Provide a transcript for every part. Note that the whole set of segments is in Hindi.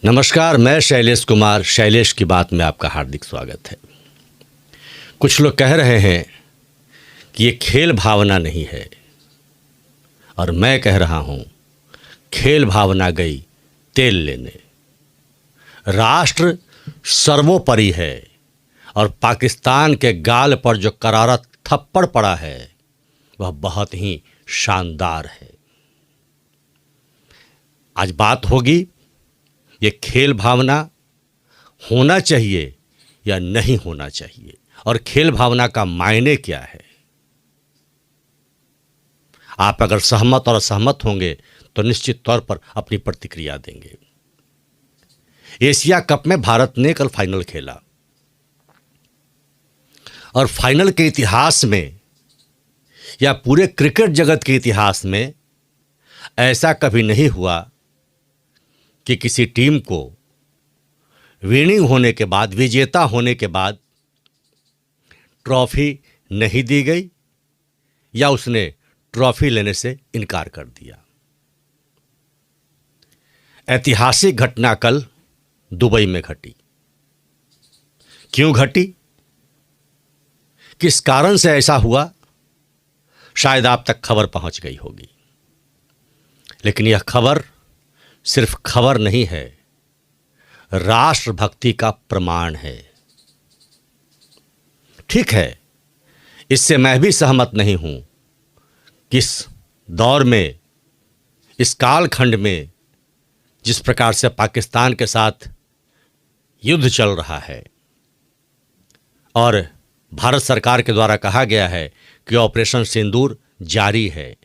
नमस्कार, मैं शैलेश कुमार। शैलेश की बात में आपका हार्दिक स्वागत है। कुछ लोग कह रहे हैं कि ये खेल भावना नहीं है, और मैं कह रहा हूँ खेल भावना गई तेल लेने। राष्ट्र सर्वोपरि है और पाकिस्तान के गाल पर जो करारा थप्पड़ पड़ा है वह बहुत ही शानदार है। आज बात होगी ये खेल भावना होना चाहिए या नहीं होना चाहिए, और खेल भावना का मायने क्या है। आप अगर सहमत और असहमत होंगे तो निश्चित तौर पर अपनी प्रतिक्रिया देंगे। एशिया कप में भारत ने कल फाइनल खेला, और फाइनल के इतिहास में या पूरे क्रिकेट जगत के इतिहास में ऐसा कभी नहीं हुआ कि किसी टीम को विनिंग होने के बाद, विजेता होने के बाद ट्रॉफी नहीं दी गई या उसने ट्रॉफी लेने से इनकार कर दिया। ऐतिहासिक घटना कल दुबई में घटी। क्यों घटी, किस कारण से ऐसा हुआ, शायद आप तक खबर पहुंच गई होगी। लेकिन यह खबर सिर्फ खबर नहीं है, राष्ट्रभक्ति का प्रमाण है। ठीक है, इससे मैं भी सहमत नहीं हूं कि इस दौर में, इस कालखंड में जिस प्रकार से पाकिस्तान के साथ युद्ध चल रहा है और भारत सरकार के द्वारा कहा गया है कि ऑपरेशन सिंदूर जारी है,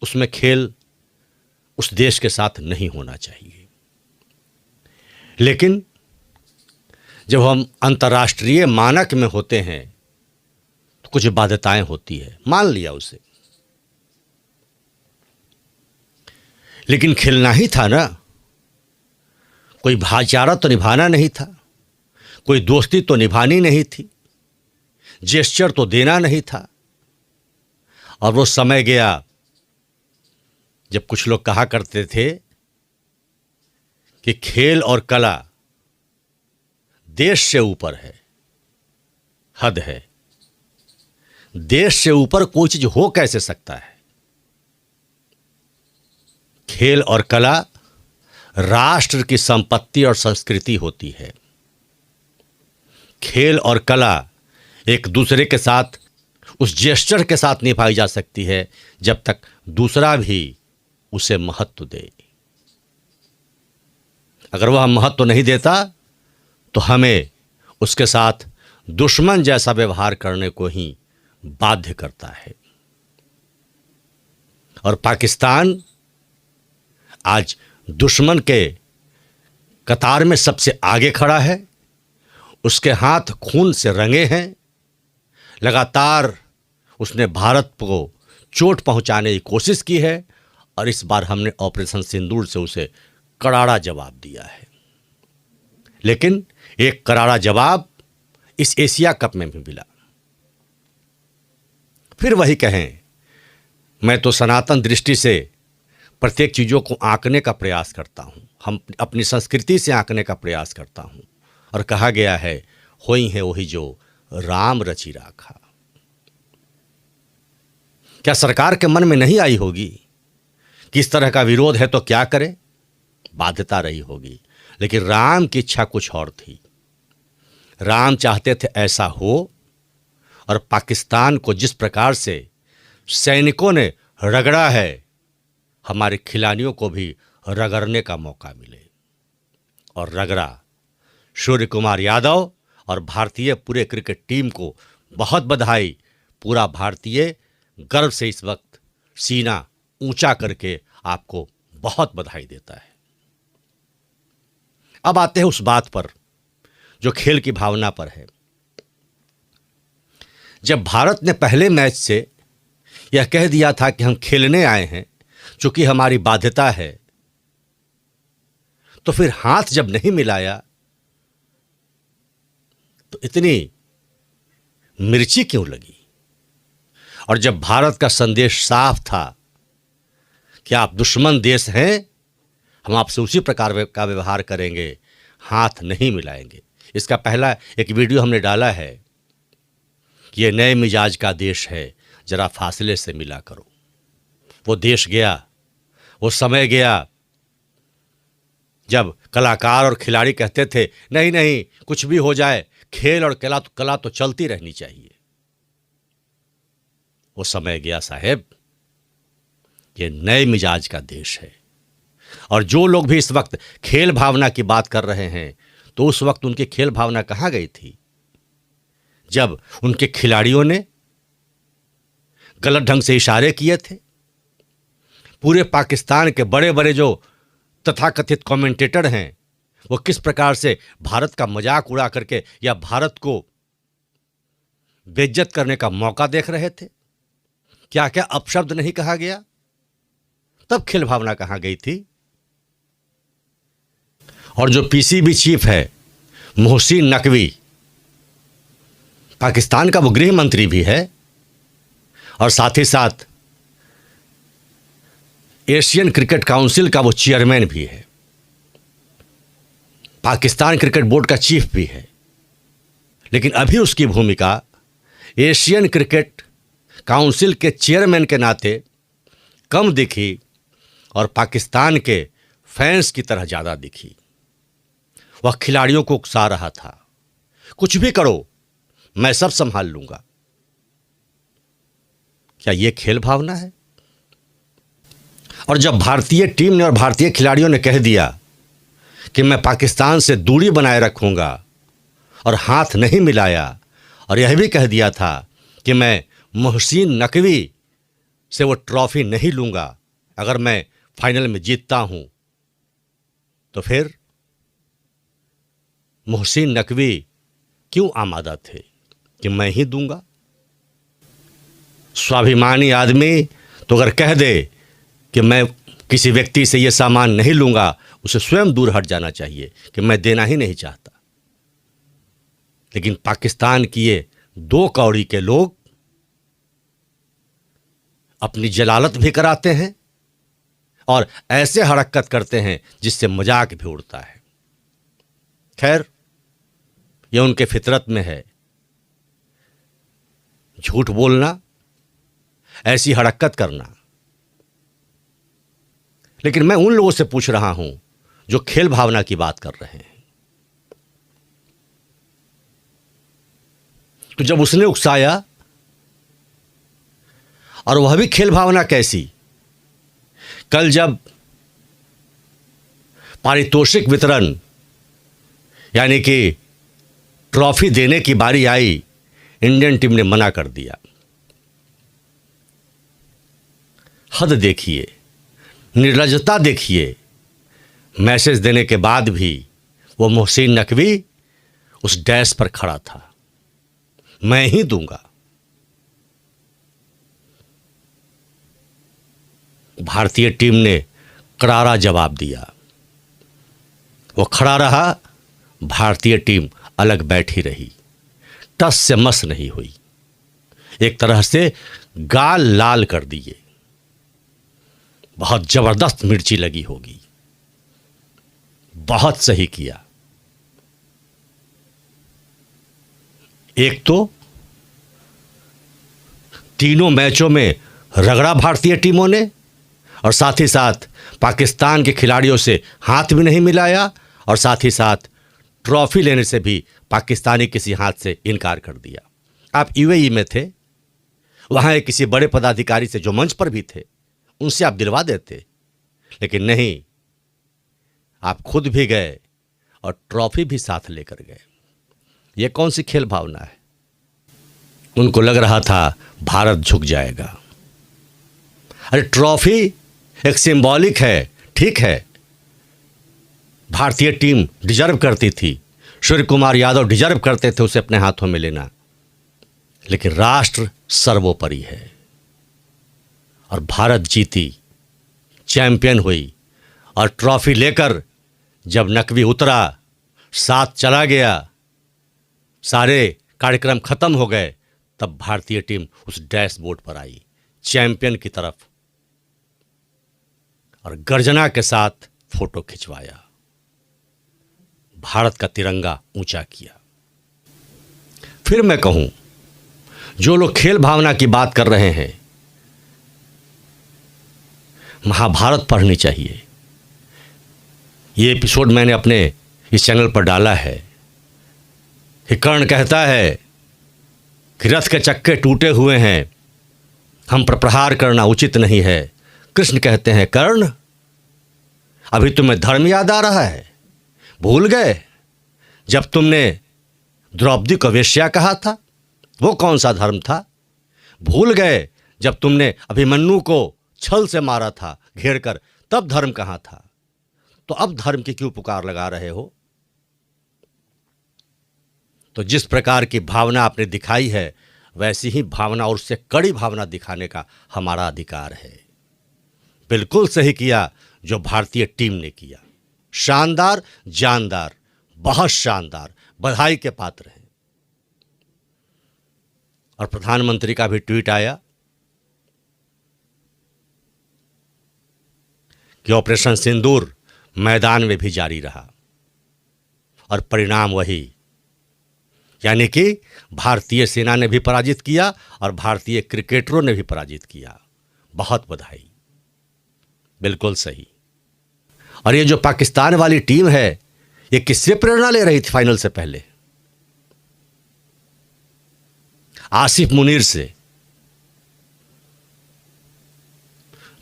उसमें खेल उस देश के साथ नहीं होना चाहिए। लेकिन जब हम अंतर्राष्ट्रीय मानक में होते हैं तो कुछ बाध्यताएं होती है, मान लिया उसे, लेकिन खेलना ही था ना। कोई भाईचारा तो निभाना नहीं था, कोई दोस्ती तो निभानी नहीं थी, जेस्चर तो देना नहीं था। और वो समय गया जब कुछ लोग कहा करते थे कि खेल और कला देश से ऊपर है। हद है, देश से ऊपर कोई चीज हो कैसे सकता है। खेल और कला राष्ट्र की संपत्ति और संस्कृति होती है। खेल और कला एक दूसरे के साथ उस जेस्चर के साथ निभाई जा सकती है जब तक दूसरा भी उसे महत्व दे। अगर वह महत्व नहीं देता तो हमें उसके साथ दुश्मन जैसा व्यवहार करने को ही बाध्य करता है। और पाकिस्तान आज दुश्मन के कतार में सबसे आगे खड़ा है। उसके हाथ खून से रंगे हैं। लगातार उसने भारत को चोट पहुंचाने की कोशिश की है, और इस बार हमने ऑपरेशन सिंदूर से उसे करारा जवाब दिया है। लेकिन एक करारा जवाब इस एशिया कप में भी मिला। फिर वही कहें, मैं तो सनातन दृष्टि से प्रत्येक चीज़ों को आंकने का प्रयास करता हूँ, हम अपनी संस्कृति से आंकने का प्रयास करता हूँ। और कहा गया है, होई है वही जो राम रचि राखा। क्या सरकार के मन में नहीं आई होगी कि इस तरह का विरोध है तो क्या करे, बाध्यता रही होगी। लेकिन राम की इच्छा कुछ और थी। राम चाहते थे ऐसा हो, और पाकिस्तान को जिस प्रकार से सैनिकों ने रगड़ा है, हमारे खिलाड़ियों को भी रगड़ने का मौका मिले। और रगड़ा। सूर्य कुमार यादव और भारतीय पूरे क्रिकेट टीम को बहुत बधाई। पूरा भारतीय गर्व से इस वक्त सीना ऊंचा करके आपको बहुत बधाई देता है। अब आते हैं उस बात पर जो खेल की भावना पर है। जब भारत ने पहले मैच से यह कह दिया था कि हम खेलने आए हैं, चूंकि हमारी बाध्यता है, तो फिर हाथ जब नहीं मिलाया तो इतनी मिर्ची क्यों लगी। और जब भारत का संदेश साफ था कि आप दुश्मन देश हैं, हम आपसे उसी प्रकार का व्यवहार करेंगे, हाथ नहीं मिलाएंगे। इसका पहला एक वीडियो हमने डाला है कि ये नए मिजाज का देश है, जरा फासले से मिला करो। वो देश गया, वो समय गया जब कलाकार और खिलाड़ी कहते थे नहीं नहीं कुछ भी हो जाए, खेल और कला तो चलती रहनी चाहिए। वो समय गया साहब, ये नए मिजाज का देश है। और जो लोग भी इस वक्त खेल भावना की बात कर रहे हैं, तो उस वक्त उनकी खेल भावना कहाँ गई थी जब उनके खिलाड़ियों ने गलत ढंग से इशारे किए थे। पूरे पाकिस्तान के बड़े बड़े जो तथाकथित कमेंटेटर हैं, वो किस प्रकार से भारत का मजाक उड़ा करके या भारत को बेइज्जत करने का मौका देख रहे थे। क्या क्या अपशब्द नहीं कहा गया, तब खेल भावना कहां गई थी। और जो पीसीबी चीफ है मोहसिन नकवी, पाकिस्तान का वो गृह मंत्री भी है और साथ ही साथ एशियन क्रिकेट काउंसिल का वो चेयरमैन भी है, पाकिस्तान क्रिकेट बोर्ड का चीफ भी है। लेकिन अभी उसकी भूमिका एशियन क्रिकेट काउंसिल के चेयरमैन के नाते कम दिखी और पाकिस्तान के फैंस की तरह ज़्यादा दिखी। वह खिलाड़ियों को उकसा रहा था, कुछ भी करो मैं सब संभाल लूंगा। क्या यह खेल भावना है? और जब भारतीय टीम ने और भारतीय खिलाड़ियों ने कह दिया कि मैं पाकिस्तान से दूरी बनाए रखूंगा और हाथ नहीं मिलाया, और यह भी कह दिया था कि मैं मोहसिन नकवी से वो ट्रॉफी नहीं लूंगा अगर मैं फाइनल में जीतता हूं, तो फिर मोहसिन नकवी क्यों आमादा थे कि मैं ही दूंगा? स्वाभिमानी आदमी तो अगर कह दे कि मैं किसी व्यक्ति से ये सामान नहीं लूंगा, उसे स्वयं दूर हट जाना चाहिए कि मैं देना ही नहीं चाहता। लेकिन पाकिस्तान की ये दो कौड़ी के लोग अपनी जलालत भी कराते हैं और ऐसे हरकत करते हैं जिससे मजाक भी उड़ता है। खैर, यह उनके फितरत में है, झूठ बोलना, ऐसी हरकत करना। लेकिन मैं उन लोगों से पूछ रहा हूं जो खेल भावना की बात कर रहे हैं। तो जब उसने उकसाया, और वह भी खेल भावना कैसी, कल जब पारितोषिक वितरण यानी कि ट्रॉफी देने की बारी आई, इंडियन टीम ने मना कर दिया। हद देखिए, निर्लज्जता देखिए। मैसेज देने के बाद भी वो मोहसिन नकवी उस डैश पर खड़ा था, मैं ही दूंगा। भारतीय टीम ने करारा जवाब दिया, वो खड़ा रहा, भारतीय टीम अलग बैठी रही, टस से मस नहीं हुई, एक तरह से गाल लाल कर दिए। बहुत जबरदस्त मिर्ची लगी होगी, बहुत सही किया। एक तो तीनों मैचों में रगड़ा भारतीय टीमों ने, और साथ ही साथ पाकिस्तान के खिलाड़ियों से हाथ भी नहीं मिलाया, और साथ ही साथ ट्रॉफी लेने से भी पाकिस्तानी किसी हाथ से इनकार कर दिया। आप यूएई में थे, वहाँ एक किसी बड़े पदाधिकारी से जो मंच पर भी थे, उनसे आप दिलवा देते, लेकिन नहीं, आप खुद भी गए और ट्रॉफी भी साथ लेकर गए। ये कौन सी खेल भावना है? उनको लग रहा था भारत झुक जाएगा। अरे ट्रॉफी एक सिंबॉलिक है, ठीक है, भारतीय टीम डिजर्व करती थी, सूर्य कुमार यादव डिजर्व करते थे उसे अपने हाथों में लेना, लेकिन राष्ट्र सर्वोपरि है। और भारत जीती, चैंपियन हुई, और ट्रॉफी लेकर जब नकवी उतरा, साथ चला गया, सारे कार्यक्रम खत्म हो गए, तब भारतीय टीम उस डैशबोर्ड पर आई चैंपियन की तरफ, और गर्जना के साथ फोटो खिंचवाया, भारत का तिरंगा ऊंचा किया। फिर मैं कहूं, जो लोग खेल भावना की बात कर रहे हैं, महाभारत पढ़नी चाहिए। ये एपिसोड मैंने अपने इस चैनल पर डाला है कि कर्ण कहता है कि रथ के चक्के टूटे हुए हैं, हम पर प्रहार करना उचित नहीं है। कृष्ण कहते हैं, कर्ण अभी तुम्हें धर्म याद आ रहा है? भूल गए जब तुमने द्रौपदी को वेश्या कहा था, वो कौन सा धर्म था? भूल गए जब तुमने अभिमन्यु को छल से मारा था घेर कर, तब धर्म कहाँ था? तो अब धर्म की क्यों पुकार लगा रहे हो? तो जिस प्रकार की भावना आपने दिखाई है, वैसी ही भावना और उससे कड़ी भावना दिखाने का हमारा अधिकार है। बिल्कुल सही किया जो भारतीय टीम ने किया। शानदार, जानदार, बहुत शानदार, बधाई के पात्र हैं। और प्रधानमंत्री का भी ट्वीट आया कि ऑपरेशन सिंदूर मैदान में भी जारी रहा और परिणाम वही, यानी कि भारतीय सेना ने भी पराजित किया और भारतीय क्रिकेटरों ने भी पराजित किया। बहुत बधाई, बिल्कुल सही। और ये जो पाकिस्तान वाली टीम है, ये किससे प्रेरणा ले रही थी फाइनल से पहले? आसिफ मुनीर से,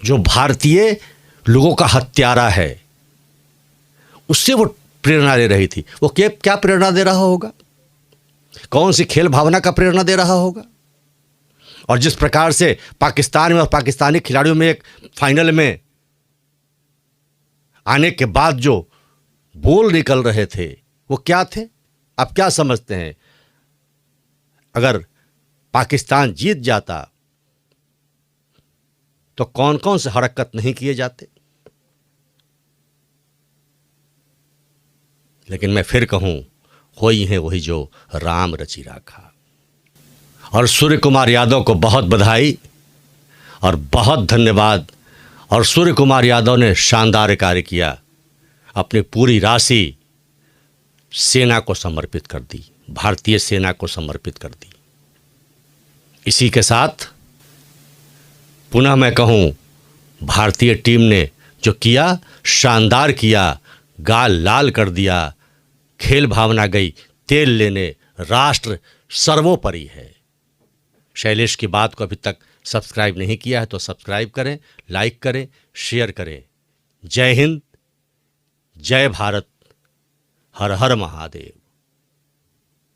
जो भारतीय लोगों का हत्यारा है, उससे वो प्रेरणा ले रही थी। वो क्या प्रेरणा दे रहा होगा? कौन सी खेल भावना का प्रेरणा दे रहा होगा? और जिस प्रकार से पाकिस्तान में और पाकिस्तानी खिलाड़ियों में एक फाइनल में आने के बाद जो बोल निकल रहे थे, वो क्या थे? आप क्या समझते हैं? अगर पाकिस्तान जीत जाता तो कौन कौन से हरकत नहीं किए जाते? लेकिन मैं फिर कहूं, होई है वही जो राम रचि राखा। और सूर्य कुमार यादव को बहुत बधाई और बहुत धन्यवाद। और सूर्य कुमार यादव ने शानदार कार्य किया, अपनी पूरी राशि सेना को समर्पित कर दी, भारतीय सेना को समर्पित कर दी। इसी के साथ पुनः मैं कहूं, भारतीय टीम ने जो किया, शानदार किया, गाल लाल कर दिया। खेल भावना गई तेल लेने, राष्ट्र सर्वोपरि है। शैलेश की बात को अभी तक सब्सक्राइब नहीं किया है तो सब्सक्राइब करें, लाइक करें, शेयर करें। जय हिंद, जय भारत, हर हर महादेव।